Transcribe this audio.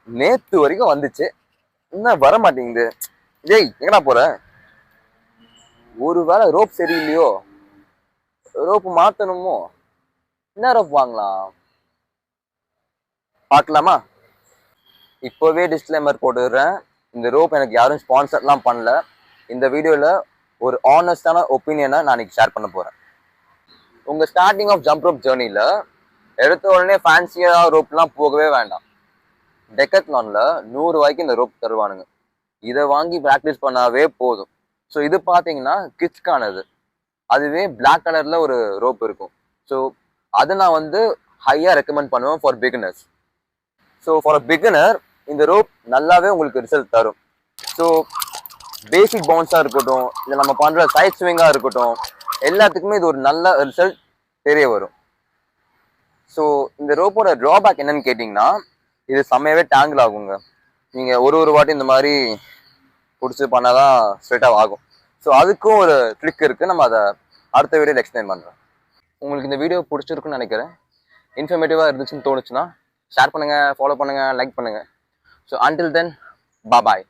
நேத்து வரைக்கும் வந்துச்சு, இன்னும் வர மாட்டேங்குது. டேய் எங்கடா போற? ஒருவேளை ரோப் சரியில்லையோ, ரோப் மாத்தணுமோ? என்ன ரோப் வாங்கலாம் பார்க்கலாமா? இப்போவே டிஸ்க்ளைமர் போட்டுடுறேன், இந்த ரோப் எனக்கு யாரும் ஸ்பான்சர்லாம் பண்ணல. இந்த வீடியோவில் ஒரு ஆனஸ்டான ஒப்பீனியனை நான் இன்னைக்கு ஷேர் பண்ண போகிறேன். உங்கள் ஸ்டார்டிங் ஆஃப் ஜம்ப் ரோப் ஜேர்னியில் எடுத்த உடனே ஃபேன்சியாக ரோப்லாம் போகவே வேண்டாம். டெக்கத்லானில் 100 ரூபாய்க்கு இந்த ரோப் தருவானுங்க. இதை வாங்கி ப்ராக்டிஸ் பண்ணாவே போதும். ஸோ இது பார்த்தீங்கன்னா கிட்ஸ்க்கானது. அதுவே பிளாக் கலரில் ஒரு ரோப் இருக்கும். ஸோ அதை நான் வந்து ஹையாக ரெக்கமெண்ட் பண்ணுவேன் for beginners. So for a beginner இந்த ரோப் நல்லாவே உங்களுக்கு ரிசல்ட் தரும். ஸோ பேசிக் பவுன்ஸாக இருக்கட்டும், இல்லை நம்ம பண்ணுற சைட் ஸ்விங்காக இருக்கட்டும், எல்லாத்துக்குமே இது ஒரு நல்ல ரிசல்ட் தெரிய வரும். ஸோ இந்த ரோப்போட ட்ராபேக் என்னன்னு கேட்டிங்கன்னா, இது செம்மையாகவே டேங்கிள் ஆகுங்க. நீங்கள் ஒரு வாட்டி இந்த மாதிரி பிடிச்சி பண்ணால் தான் ஸ்ட்ரெயிட்டாக ஆகும். ஸோ அதுக்கும் ஒரு ட்ரிக் இருக்குது, நம்ம அதை அடுத்த வீடியோவில் எக்ஸ்பிளைன் பண்ணுறேன். உங்களுக்கு இந்த வீடியோ பிடிச்சிருக்குன்னு நினைக்கிறேன். இன்ஃபர்மேட்டிவாக இருந்துச்சுன்னு தோணுச்சுன்னா ஷேர் பண்ணுங்கள், ஃபாலோ பண்ணுங்கள், லைக் பண்ணுங்கள். ஸோ அன்டில் தென், பாய்.